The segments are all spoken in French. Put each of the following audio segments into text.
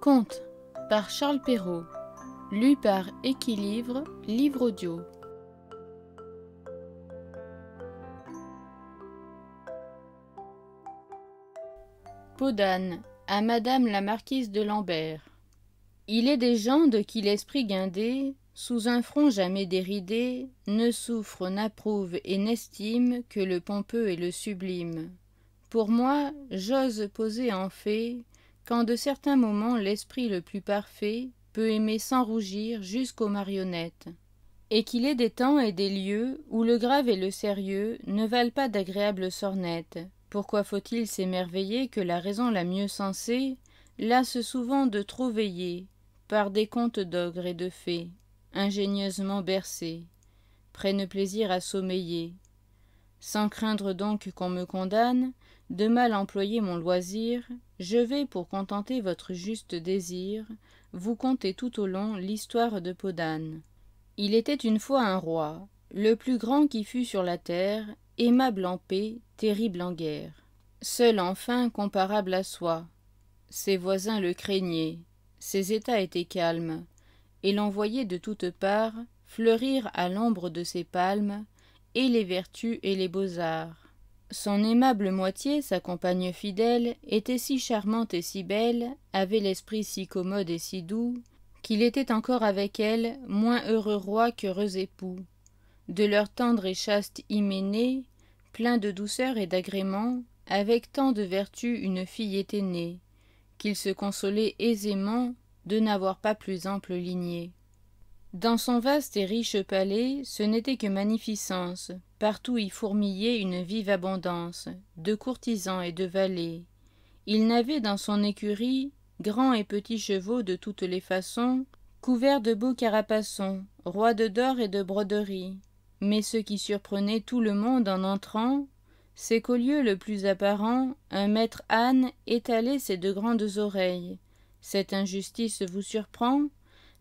Conte par Charles Perrault, lu par Équilivre, livre audio. Peau d'âne à Madame la Marquise de Lambert. Il est des gens de qui l'esprit guindé, sous un front jamais déridé, ne souffre, n'approuve et n'estime que le pompeux et le sublime. Pour moi, j'ose poser en fait, qu'en de certains moments l'esprit le plus parfait peut aimer sans rougir jusqu'aux marionnettes, et qu'il est des temps et des lieux où le grave et le sérieux ne valent pas d'agréables sornettes. Pourquoi faut-il s'émerveiller que la raison la mieux sensée lasse souvent de trop veiller, par des contes d'ogres et de fées, ingénieusement bercés, prennent plaisir à sommeiller. Sans craindre donc qu'on me condamne de mal employer mon loisir, je vais, pour contenter votre juste désir, vous conter tout au long l'histoire de Peau d'âne. Il était une fois un roi, le plus grand qui fut sur la terre, aimable en paix, terrible en guerre. Seul enfin comparable à soi. Ses voisins le craignaient, ses états étaient calmes, et l'on voyait de toutes parts fleurir à l'ombre de ses palmes et les vertus et les beaux-arts. Son aimable moitié, sa compagne fidèle, était si charmante et si belle, avait l'esprit si commode et si doux, qu'il était encore avec elle moins heureux roi qu'heureux époux. De leur tendre et chaste hyménée, plein de douceur et d'agrément, avec tant de vertu une fille était née, qu'il se consolait aisément de n'avoir pas plus ample lignée. Dans son vaste et riche palais, ce n'était que magnificence, partout y fourmillait une vive abondance, de courtisans et de valets. Il n'avait dans son écurie grands et petits chevaux de toutes les façons, couverts de beaux carapaçons, rois d'or et de broderies. Mais ce qui surprenait tout le monde en entrant, c'est qu'au lieu le plus apparent, un maître âne étalait ses deux grandes oreilles. Cette injustice vous surprend ?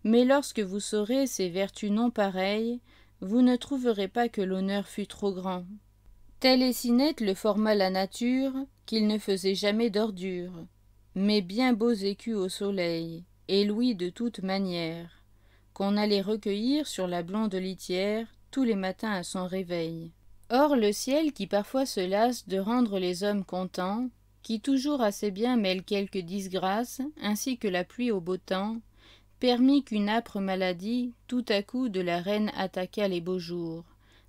Mais lorsque vous saurez ces vertus non pareilles, vous ne trouverez pas que l'honneur fût trop grand. Tel et si net le forma la nature, qu'il ne faisait jamais d'ordure, mais bien beaux écus au soleil, et louis de toute manière, qu'on allait recueillir sur la blonde litière tous les matins à son réveil. Or le ciel, qui parfois se lasse de rendre les hommes contents, qui toujours assez bien mêle quelques disgrâces, ainsi que la pluie au beau temps, permit qu'une âpre maladie, tout à coup de la reine attaqua les beaux jours.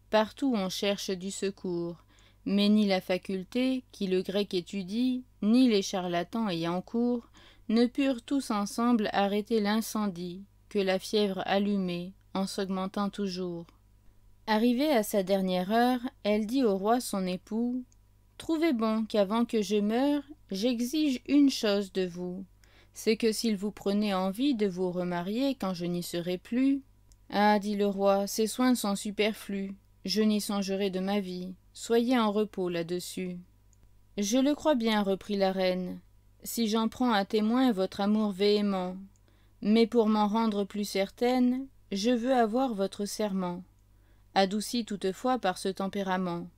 Partout on cherche du secours, mais ni la faculté, qui le grec étudie, ni les charlatans ayant cours, ne purent tous ensemble arrêter l'incendie, que la fièvre allumait, en s'augmentant toujours. Arrivée à sa dernière heure, elle dit au roi son époux, « Trouvez bon qu'avant que je meure, j'exige une chose de vous. C'est que s'il vous prenait envie de vous remarier quand je n'y serai plus... » Ah, dit le roi, ces soins sont superflus, je n'y songerai de ma vie, soyez en repos là-dessus. Je le crois bien, reprit la reine, si j'en prends à témoin votre amour véhément, mais pour m'en rendre plus certaine, je veux avoir votre serment, adouci toutefois par ce tempérament,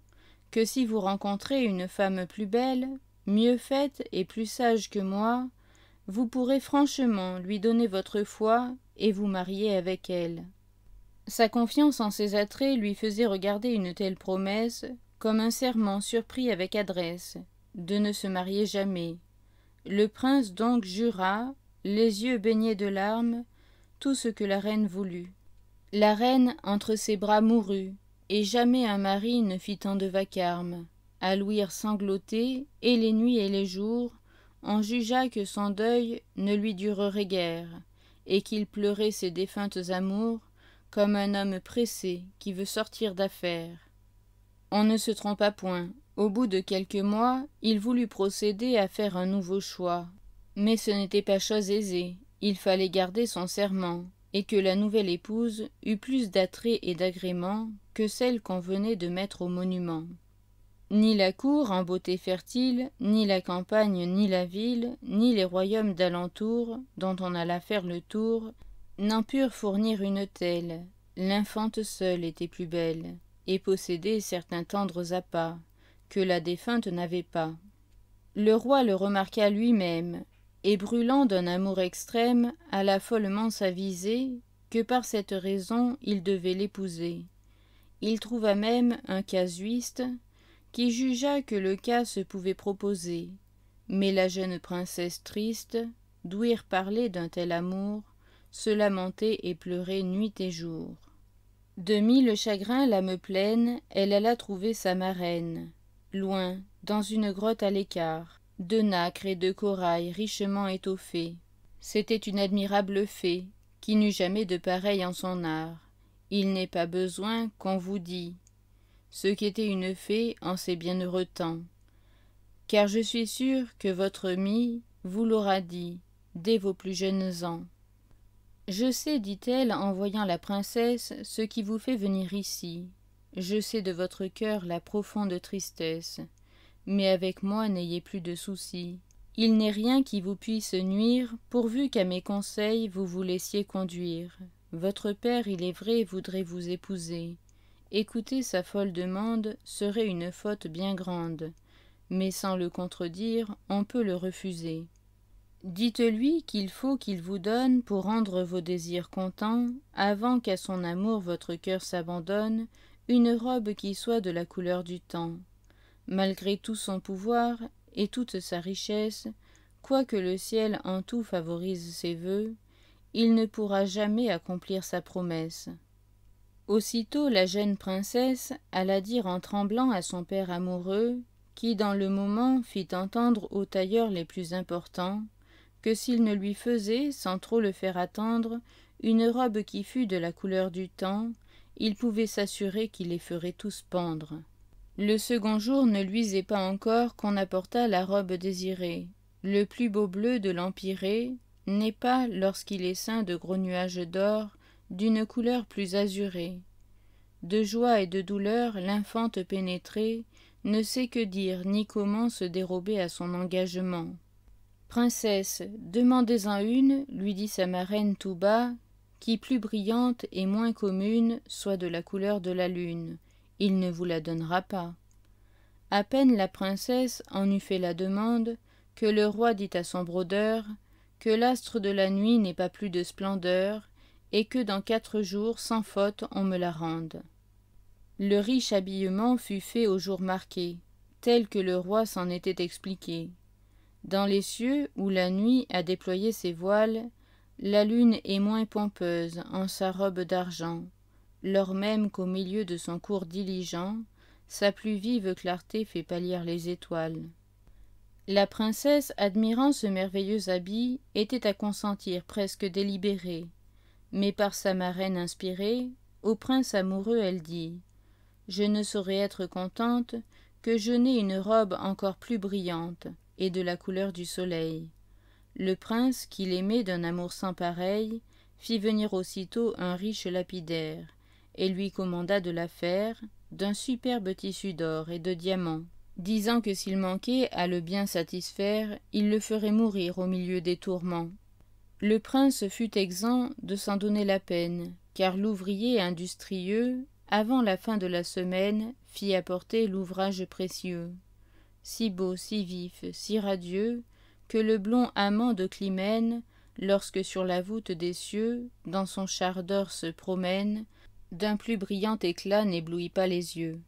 que si vous rencontrez une femme plus belle, mieux faite et plus sage que moi, vous pourrez franchement lui donner votre foi et vous marier avec elle. Sa confiance en ses attraits lui faisait regarder une telle promesse comme un serment surpris avec adresse, de ne se marier jamais. Le prince donc jura, les yeux baignés de larmes, tout ce que la reine voulut. La reine entre ses bras mourut, et jamais un mari ne fit tant de vacarme. À l'ouïr sangloter, et les nuits et les jours, on jugea que son deuil ne lui durerait guère, et qu'il pleurait ses défuntes amours, comme un homme pressé qui veut sortir d'affaires. On ne se trompa point. Au bout de quelques mois, il voulut procéder à faire un nouveau choix. Mais ce n'était pas chose aisée, il fallait garder son serment, et que la nouvelle épouse eût plus d'attrait et d'agrément que celle qu'on venait de mettre au monument. Ni la cour en beauté fertile, ni la campagne, ni la ville, ni les royaumes d'alentour, dont on alla faire le tour, n'en purent fournir une telle. L'infante seule était plus belle, et possédait certains tendres appas, que la défunte n'avait pas. Le roi le remarqua lui-même, et brûlant d'un amour extrême, alla follement s'aviser que par cette raison il devait l'épouser. Il trouva même un casuiste qui jugea que le cas se pouvait proposer, mais la jeune princesse triste, d'ouïr parler d'un tel amour, se lamentait et pleurait nuit et jour. De mille chagrins l'âme pleine, elle alla trouver sa marraine, loin, dans une grotte à l'écart, de nacre et de corail richement étoffée. C'était une admirable fée, qui n'eut jamais de pareil en son art. Il n'est pas besoin qu'on vous dise ce qu'était une fée en ces bienheureux temps, car je suis sûre que votre mie vous l'aura dit dès vos plus jeunes ans. Je sais, dit-elle en voyant la princesse, ce qui vous fait venir ici. Je sais de votre cœur la profonde tristesse, mais avec moi n'ayez plus de soucis. Il n'est rien qui vous puisse nuire, pourvu qu'à mes conseils vous vous laissiez conduire. Votre père, il est vrai, voudrait vous épouser. Écouter sa folle demande serait une faute bien grande, mais sans le contredire, on peut le refuser. Dites-lui qu'il faut qu'il vous donne, pour rendre vos désirs contents, avant qu'à son amour votre cœur s'abandonne, une robe qui soit de la couleur du temps. Malgré tout son pouvoir et toute sa richesse, quoique le ciel en tout favorise ses vœux, il ne pourra jamais accomplir sa promesse. Aussitôt la jeune princesse alla dire en tremblant à son père amoureux, qui dans le moment fit entendre aux tailleurs les plus importants, que s'il ne lui faisait, sans trop le faire attendre, une robe qui fût de la couleur du temps, il pouvait s'assurer qu'il les ferait tous pendre. Le second jour ne luisait pas encore qu'on apporta la robe désirée. Le plus beau bleu de l'empyrée n'est pas, lorsqu'il est ceint de gros nuages d'or, d'une couleur plus azurée. De joie et de douleur, l'infante pénétrée ne sait que dire ni comment se dérober à son engagement. « Princesse, demandez-en une, lui dit sa marraine tout bas, qui plus brillante et moins commune soit de la couleur de la lune. Il ne vous la donnera pas. » À peine la princesse en eut fait la demande, que le roi dit à son brodeur que l'astre de la nuit n'est pas plus de splendeur, et que dans 4 jours, sans faute, on me la rende. Le riche habillement fut fait au jour marqué, tel que le roi s'en était expliqué. Dans les cieux, où la nuit a déployé ses voiles, la lune est moins pompeuse en sa robe d'argent, lors même qu'au milieu de son cours diligent, sa plus vive clarté fait pâlir les étoiles. La princesse, admirant ce merveilleux habit, était à consentir presque délibérée, mais par sa marraine inspirée, au prince amoureux elle dit « Je ne saurais être contente que je n'ai une robe encore plus brillante et de la couleur du soleil. » Le prince, qui l'aimait d'un amour sans pareil, fit venir aussitôt un riche lapidaire, et lui commanda de la faire d'un superbe tissu d'or et de diamants, disant que s'il manquait à le bien satisfaire, il le ferait mourir au milieu des tourments. Le prince fut exempt de s'en donner la peine, car l'ouvrier industrieux, avant la fin de la semaine, fit apporter l'ouvrage précieux. Si beau, si vif, si radieux, que le blond amant de Clymène, lorsque sur la voûte des cieux, dans son char d'or se promène, d'un plus brillant éclat n'éblouit pas les yeux.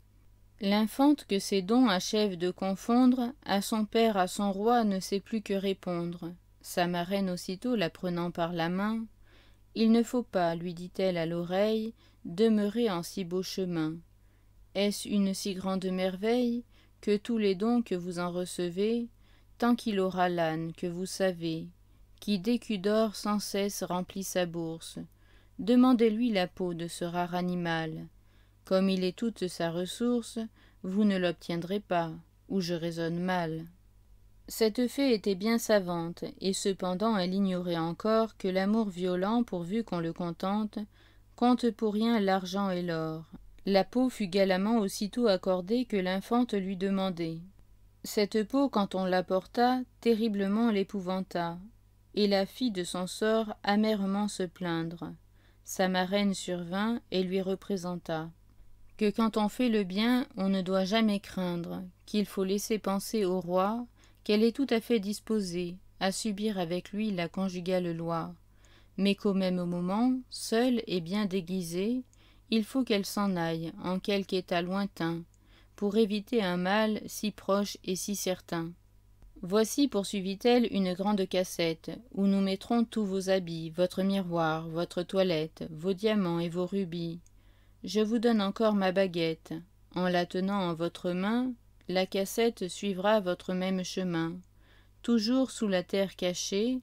L'infante que ses dons achèvent de confondre, à son père, à son roi, ne sait plus que répondre. Sa marraine aussitôt la prenant par la main, « Il ne faut pas, lui dit-elle à l'oreille, demeurer en si beau chemin. Est-ce une si grande merveille que tous les dons que vous en recevez, tant qu'il aura l'âne que vous savez, qui d'écus d'or sans cesse remplit sa bourse, demandez-lui la peau de ce rare animal. Comme il est toute sa ressource, vous ne l'obtiendrez pas, ou je raisonne mal. » Cette fée était bien savante, et cependant elle ignorait encore que l'amour violent, pourvu qu'on le contente, compte pour rien l'argent et l'or. La peau fut galamment aussitôt accordée que l'infante lui demandait. Cette peau, quand on l'apporta, terriblement l'épouvanta, et la fit de son sort amèrement se plaindre. Sa marraine survint et lui représenta que quand on fait le bien, on ne doit jamais craindre, qu'il faut laisser penser au roi qu'elle est tout à fait disposée à subir avec lui la conjugale loi, mais qu'au même moment, seule et bien déguisée, il faut qu'elle s'en aille en quelque état lointain, pour éviter un mal si proche et si certain. Voici, poursuivit-elle, une grande cassette, où nous mettrons tous vos habits, votre miroir, votre toilette, vos diamants et vos rubis. Je vous donne encore ma baguette. En la tenant en votre main, la cassette suivra votre même chemin, toujours sous la terre cachée,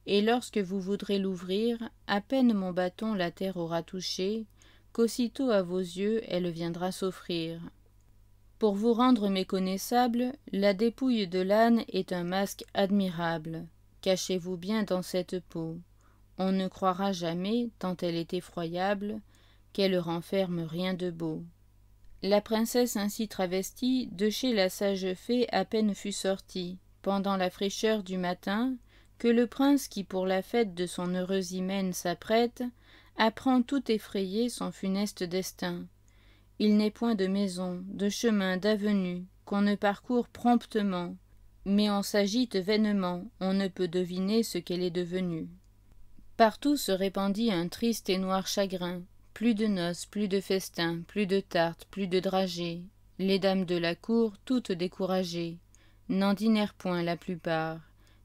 et lorsque vous voudrez l'ouvrir, à peine mon bâton la terre aura touché, qu'aussitôt à vos yeux elle viendra s'offrir. Pour vous rendre méconnaissable, la dépouille de l'âne est un masque admirable. Cachez-vous bien dans cette peau. On ne croira jamais, tant elle est effroyable, qu'elle renferme rien de beau. La princesse ainsi travestie, de chez la sage fée à peine fut sortie, pendant la fraîcheur du matin, que le prince qui pour la fête de son heureuse hymen s'apprête, apprend tout effrayé son funeste destin. Il n'est point de maison, de chemin, d'avenue, qu'on ne parcourt promptement, mais on s'agite vainement, on ne peut deviner ce qu'elle est devenue. Partout se répandit un triste et noir chagrin, plus de noces, plus de festins, plus de tartes, plus de dragées. Les dames de la cour, toutes découragées, n'en dînèrent point la plupart,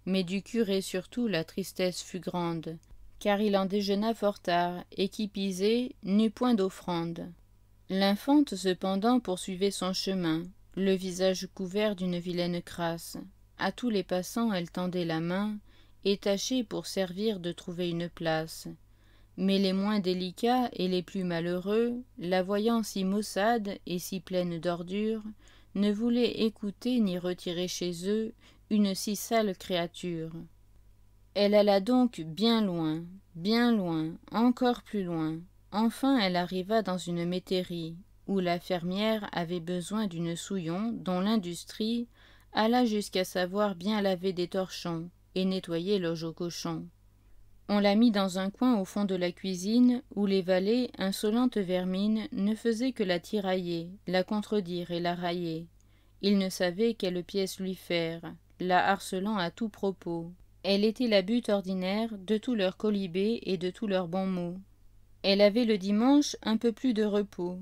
mais du curé surtout la tristesse fut grande, car il en déjeuna fort tard, et qui pisait n'eut point d'offrande. L'infante cependant poursuivait son chemin, le visage couvert d'une vilaine crasse. À tous les passants elle tendait la main, et tâchait pour servir de trouver une place. Mais les moins délicats et les plus malheureux, la voyant si maussade et si pleine d'ordures, ne voulaient écouter ni retirer chez eux une si sale créature. Elle alla donc bien loin, encore plus loin. Enfin elle arriva dans une métairie, où la fermière avait besoin d'une souillon dont l'industrie alla jusqu'à savoir bien laver des torchons et nettoyer loge aux cochons. On la mit dans un coin au fond de la cuisine, où les valets, insolentes vermines, ne faisaient que la tirailler, la contredire et la railler. Ils ne savaient quelle pièce lui faire, la harcelant à tout propos. Elle était la butte ordinaire de tous leurs colibés et de tous leurs bons mots. Elle avait le dimanche un peu plus de repos,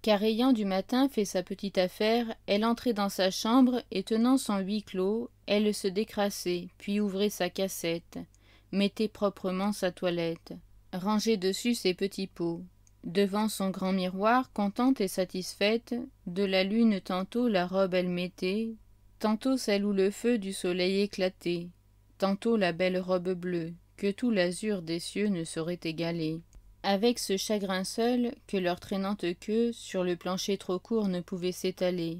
car ayant du matin fait sa petite affaire, elle entrait dans sa chambre et tenant son huis clos, elle se décrassait, puis ouvrait sa cassette, mettait proprement sa toilette, rangeait dessus ses petits pots. Devant son grand miroir, contente et satisfaite, de la lune tantôt la robe elle mettait, tantôt celle où le feu du soleil éclatait, tantôt la belle robe bleue, que tout l'azur des cieux ne saurait égaler. Avec ce chagrin seul que leur traînante queue sur le plancher trop court ne pouvait s'étaler.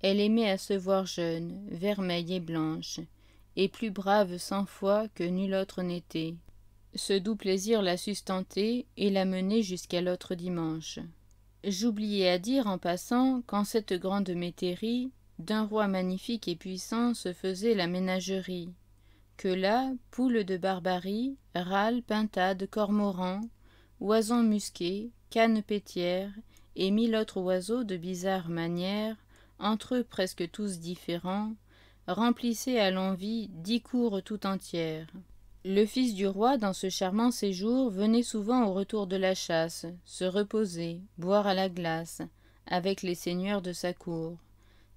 Elle aimait à se voir jeune, vermeille et blanche, et plus brave 100 fois que nulle autre n'était. Ce doux plaisir la sustentait et la menait jusqu'à l'autre dimanche. J'oubliais à dire en passant qu'en cette grande métairie, d'un roi magnifique et puissant se faisait la ménagerie, que là, poules de barbarie, râles, pintades, cormorans, oisons musqués, canes pétières, et 1000 autres oiseaux de bizarres manières, entre eux presque tous différents, remplissaient à l'envi 10 cours tout entières. Le fils du roi, dans ce charmant séjour, venait souvent au retour de la chasse, se reposer, boire à la glace, avec les seigneurs de sa cour.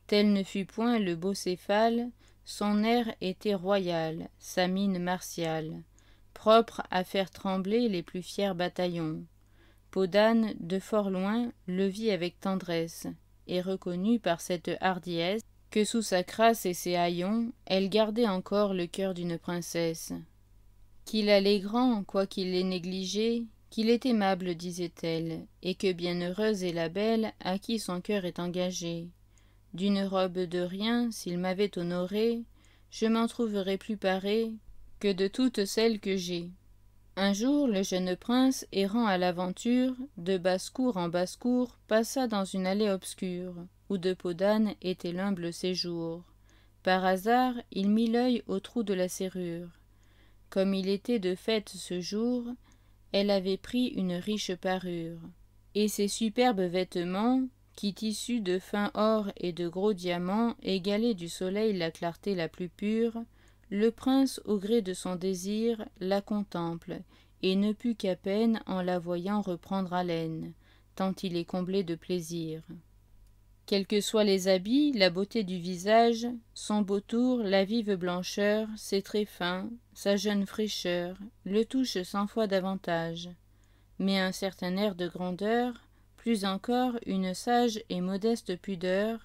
Tel ne fut point le beau céphale, son air était royal, sa mine martiale, propre à faire trembler les plus fiers bataillons. Podane, de fort loin, le vit avec tendresse, et reconnut par cette hardiesse que sous sa crasse et ses haillons, elle gardait encore le cœur d'une princesse. Qu'il allait grand, quoiqu'il l'ait négligé, qu'il est aimable, disait-elle, et que bienheureuse est la belle à qui son cœur est engagé. D'une robe de rien, s'il m'avait honorée, je m'en trouverais plus parée que de toutes celles que j'ai. Un jour, le jeune prince, errant à l'aventure, de basse-cour en basse-cour, passa dans une allée obscure, où de Podane était l'humble séjour. Par hasard, il mit l'œil au trou de la serrure. Comme il était de fête ce jour, elle avait pris une riche parure, et ses superbes vêtements, qui tissus de fin or et de gros diamants égalaient du soleil la clarté la plus pure, Le prince, au gré de son désir, la contemple, et ne put qu'à peine, en la voyant, reprendre haleine, tant il est comblé de plaisir. Quels que soient les habits, la beauté du visage, son beau tour, la vive blancheur, ses traits fins, sa jeune fraîcheur, le touchent 100 fois davantage. Mais un certain air de grandeur, plus encore une sage et modeste pudeur,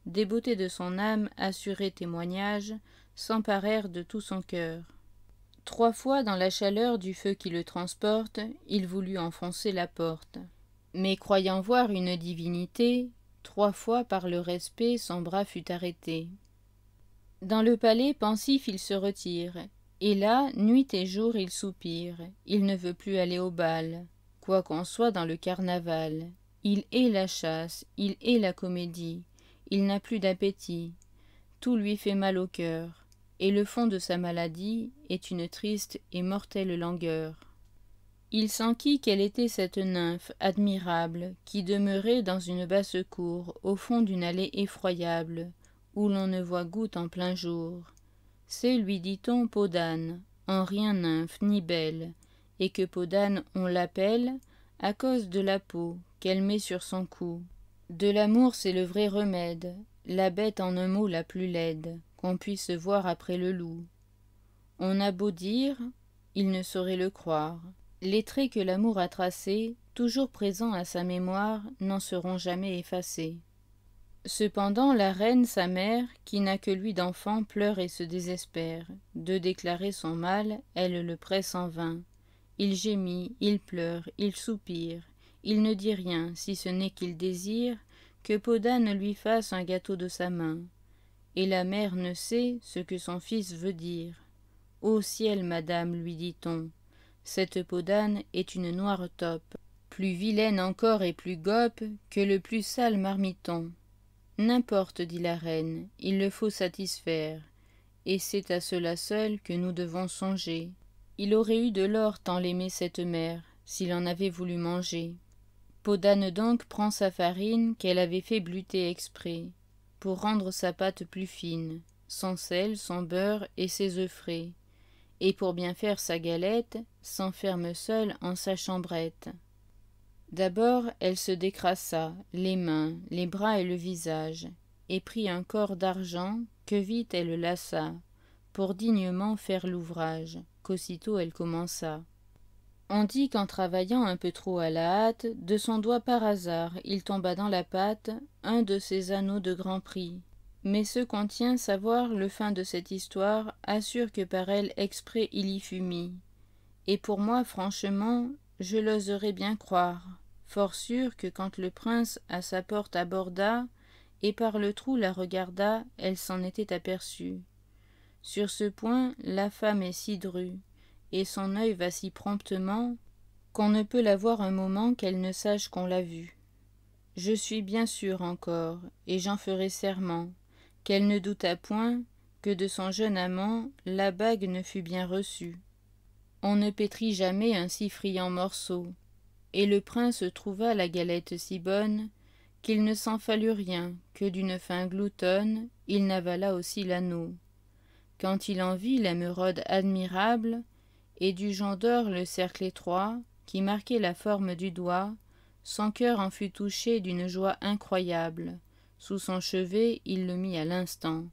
des beautés de son âme assuré témoignage, s'emparèrent de tout son cœur. 3 fois dans la chaleur du feu qui le transporte, il voulut enfoncer la porte. Mais croyant voir une divinité, 3 fois par le respect son bras fut arrêté. Dans le palais pensif il se retire, et là, nuit et jour il soupire, il ne veut plus aller au bal, quoi qu'on soit dans le carnaval. Il hait la chasse, il hait la comédie, il n'a plus d'appétit, tout lui fait mal au cœur, et le fond de sa maladie est une triste et mortelle langueur. Il s'enquit quelle était cette nymphe admirable qui demeurait dans une basse cour au fond d'une allée effroyable où l'on ne voit goutte en plein jour. C'est, lui dit-on, peau d'âne, en rien nymphe ni belle, et que peau d'âne on l'appelle à cause de la peau qu'elle met sur son cou. De l'amour c'est le vrai remède, la bête en un mot la plus laide qu'on puisse voir après le loup. On a beau dire, il ne saurait le croire. Les traits que l'amour a tracés, toujours présents à sa mémoire, n'en seront jamais effacés. Cependant la reine, sa mère, qui n'a que lui d'enfant, pleure et se désespère. De déclarer son mal, elle le presse en vain. Il gémit, il pleure, il soupire. Il ne dit rien, si ce n'est qu'il désire que peau d'âne lui fasse un gâteau de sa main. Et la mère ne sait ce que son fils veut dire. « Ô ciel, madame, lui dit-on, cette peau d'âne est une noire taupe, plus vilaine encore et plus gope que le plus sale marmiton. N'importe, dit la reine, il le faut satisfaire, et c'est à cela seul que nous devons songer. Il aurait eu de l'or tant l'aimait cette mère, s'il en avait voulu manger. Peau d'âne donc prend sa farine qu'elle avait fait bluter exprès, pour rendre sa pâte plus fine, son sel, son beurre et ses œufs frais. Et pour bien faire sa galette, s'enferme seule en sa chambrette. D'abord, elle se décrassa, les mains, les bras et le visage, et prit un corps d'argent que vite elle lassa, pour dignement faire l'ouvrage, qu'aussitôt elle commença. On dit qu'en travaillant un peu trop à la hâte, de son doigt par hasard, il tomba dans la pâte un de ces anneaux de grand prix. Mais ceux qu'on tient savoir le fin de cette histoire assure que par elle exprès il y fut mis. Et pour moi, franchement, je l'oserais bien croire, fort sûr que quand le prince à sa porte aborda, et par le trou la regarda, elle s'en était aperçue. Sur ce point, la femme est si drue, et son œil va si promptement, qu'on ne peut la voir un moment qu'elle ne sache qu'on l'a vue. Je suis bien sûr encore, et j'en ferai serment, qu'elle ne douta point que de son jeune amant la bague ne fût bien reçue. On ne pétrit jamais un si friand morceau, et le prince trouva la galette si bonne qu'il ne s'en fallut rien que d'une faim gloutonne il n'avala aussi l'anneau. Quand il en vit l'émeraude admirable, et du jonc d'or le cercle étroit, qui marquait la forme du doigt, son cœur en fut touché d'une joie incroyable. Sous son chevet, il le mit à l'instant,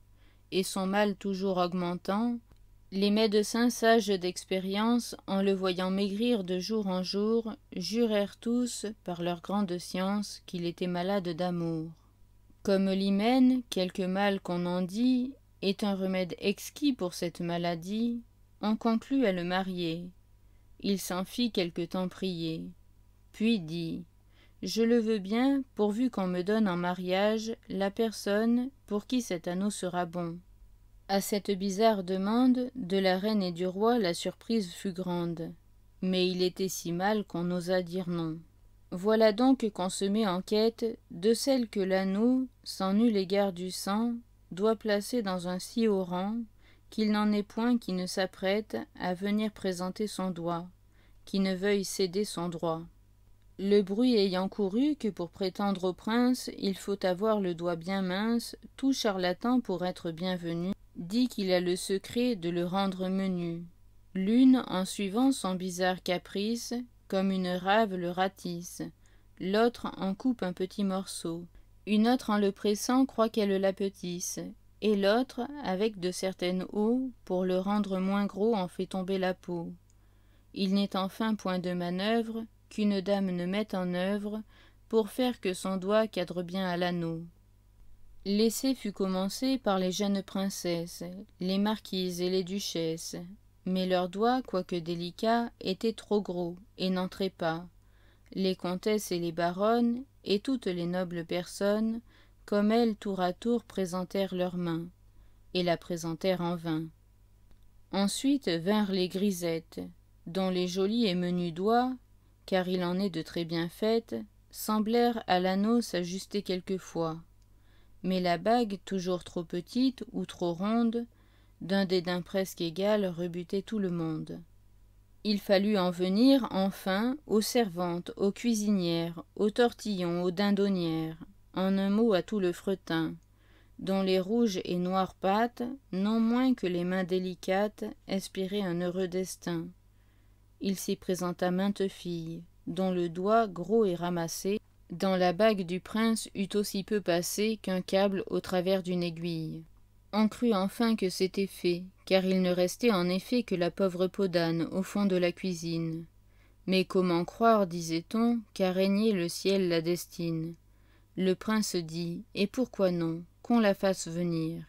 et son mal toujours augmentant, les médecins sages d'expérience, en le voyant maigrir de jour en jour, jurèrent tous, par leur grande science, qu'il était malade d'amour. Comme l'hymen, quelque mal qu'on en dit, est un remède exquis pour cette maladie, on conclut à le marier. Il s'en fit quelque temps prier, puis dit « Je le veux bien, pourvu qu'on me donne en mariage la personne pour qui cet anneau sera bon. » À cette bizarre demande, de la reine et du roi la surprise fut grande, mais il était si mal qu'on n'osa dire non. Voilà donc qu'on se met en quête de celle que l'anneau, sans nul égard du sang, doit placer dans un si haut rang, qu'il n'en est point qui ne s'apprête à venir présenter son doigt, qui ne veuille céder son droit. Le bruit ayant couru que pour prétendre au prince, il faut avoir le doigt bien mince, tout charlatan pour être bienvenu, dit qu'il a le secret de le rendre menu. L'une, en suivant son bizarre caprice, comme une rave le ratisse, l'autre en coupe un petit morceau, une autre en le pressant croit qu'elle l'appetisse, et l'autre, avec de certaines eaux, pour le rendre moins gros en fait tomber la peau. Il n'est enfin point de manœuvre qu'une dame ne mette en œuvre pour faire que son doigt cadre bien à l'anneau. L'essai fut commencé par les jeunes princesses, les marquises et les duchesses, mais leurs doigts, quoique délicats, étaient trop gros et n'entraient pas. Les comtesses et les baronnes, et toutes les nobles personnes, comme elles tour à tour présentèrent leurs mains, et la présentèrent en vain. Ensuite vinrent les grisettes, dont les jolis et menus doigts, car il en est de très bien faites, semblèrent à l'anneau s'ajuster quelquefois. Mais la bague, toujours trop petite ou trop ronde, d'un dédain presque égal rebutait tout le monde. Il fallut en venir, enfin, aux servantes, aux cuisinières, aux tortillons, aux dindonnières, en un mot à tout le fretin, dont les rouges et noires pattes, non moins que les mains délicates, espéraient un heureux destin. Il s'y présenta mainte fille, dont le doigt, gros et ramassé, dans la bague du prince eût aussi peu passé qu'un câble au travers d'une aiguille. On crut enfin que c'était fait, car il ne restait en effet que la pauvre peau d'âne au fond de la cuisine. Mais comment croire, disait-on, qu'à régner le ciel la destine? Le prince dit, et pourquoi non, qu'on la fasse venir.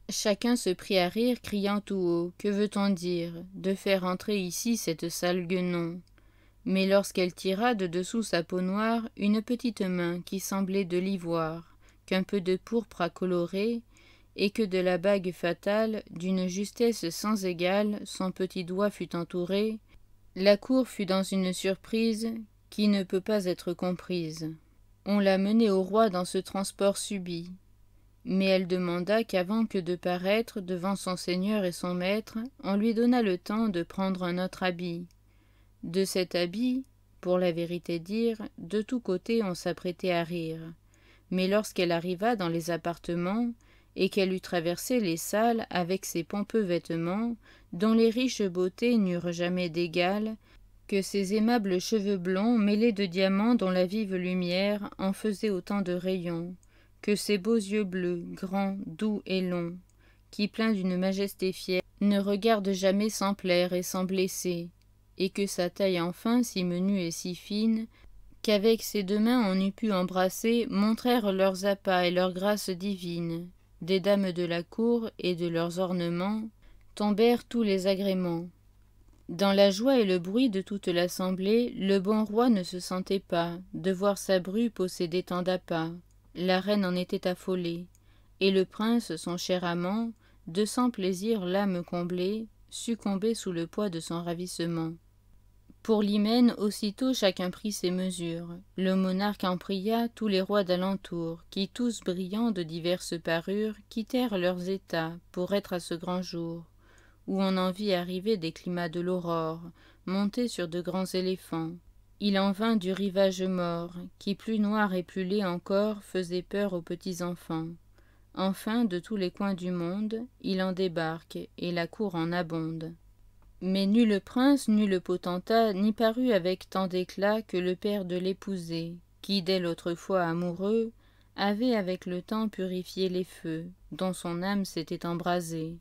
Chacun se prit à rire, criant tout haut, que veut-on dire, de faire entrer ici cette sale guenon? Mais lorsqu'elle tira de dessous sa peau noire une petite main qui semblait de l'ivoire, qu'un peu de pourpre a coloré, et que de la bague fatale, d'une justesse sans égale, son petit doigt fut entouré, la cour fut dans une surprise qui ne peut pas être comprise. On la menait au roi dans ce transport subit, mais elle demanda qu'avant que de paraître devant son seigneur et son maître, on lui donnât le temps de prendre un autre habit. De cet habit, pour la vérité dire, de tous côtés on s'apprêtait à rire. Mais lorsqu'elle arriva dans les appartements, et qu'elle eut traversé les salles avec ses pompeux vêtements, dont les riches beautés n'eurent jamais d'égal, que ses aimables cheveux blonds mêlés de diamants dont la vive lumière en faisait autant de rayons, que ses beaux yeux bleus, grands, doux et longs, qui pleins d'une majesté fière, ne regardent jamais sans plaire et sans blesser, et que sa taille enfin si menue et si fine, qu'avec ses deux mains on eût pu embrasser, montrèrent leurs appas et leur grâce divine. Des dames de la cour et de leurs ornements tombèrent tous les agréments. Dans la joie et le bruit de toute l'assemblée, le bon roi ne se sentait pas de voir sa bru posséder tant d'appas. La reine en était affolée, et le prince, son cher amant, de sans plaisir l'âme comblée, succombait sous le poids de son ravissement. Pour l'hymen, aussitôt chacun prit ses mesures. Le monarque en pria tous les rois d'alentour, qui tous brillants de diverses parures, quittèrent leurs états pour être à ce grand jour, où on en vit arriver des climats de l'aurore, montés sur de grands éléphants. Il en vint du rivage mort, qui plus noir et plus laid encore faisait peur aux petits enfants. Enfin, de tous les coins du monde, il en débarque, et la cour en abonde. Mais nul prince, nul potentat n'y parut avec tant d'éclat que le père de l'épousée, qui, dès l'autrefois amoureux, avait avec le temps purifié les feux, dont son âme s'était embrasée.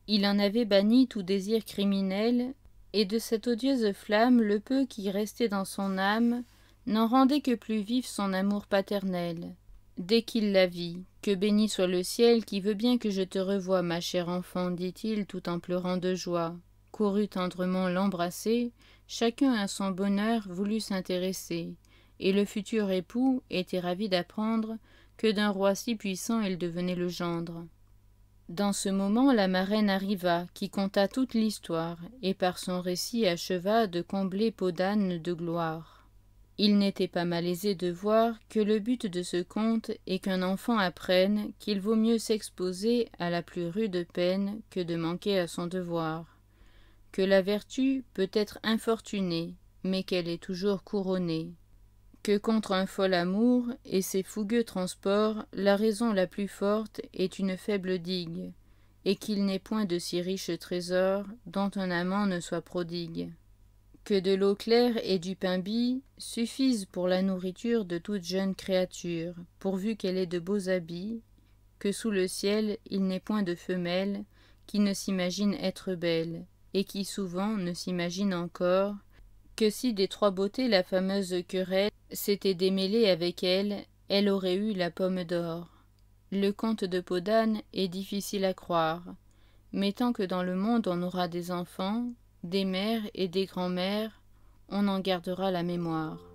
Il en avait banni tout désir criminel, et de cette odieuse flamme, le peu qui restait dans son âme, n'en rendait que plus vif son amour paternel. Dès qu'il la vit, que béni soit le ciel qui veut bien que je te revoie, ma chère enfant, dit-il tout en pleurant de joie. Courut tendrement l'embrasser, chacun à son bonheur voulut s'intéresser, et le futur époux était ravi d'apprendre que d'un roi si puissant il devenait le gendre. Dans ce moment la marraine arriva, qui conta toute l'histoire, et par son récit acheva de combler peau d'âne de gloire. Il n'était pas malaisé de voir que le but de ce conte est qu'un enfant apprenne qu'il vaut mieux s'exposer à la plus rude peine que de manquer à son devoir, que la vertu peut être infortunée, mais qu'elle est toujours couronnée, que contre un fol amour et ses fougueux transports, la raison la plus forte est une faible digue, et qu'il n'est point de si riche trésor dont un amant ne soit prodigue. Que de l'eau claire et du pain bis suffisent pour la nourriture de toute jeune créature, pourvu qu'elle ait de beaux habits, que sous le ciel il n'est point de femelle qui ne s'imagine être belle, et qui souvent ne s'imagine encore que si des trois beautés la fameuse querelle s'était démêlée avec elle, elle aurait eu la pomme d'or. Le conte de peau d'âne est difficile à croire, mais tant que dans le monde on aura des enfants, des mères et des grands-mères, on en gardera la mémoire.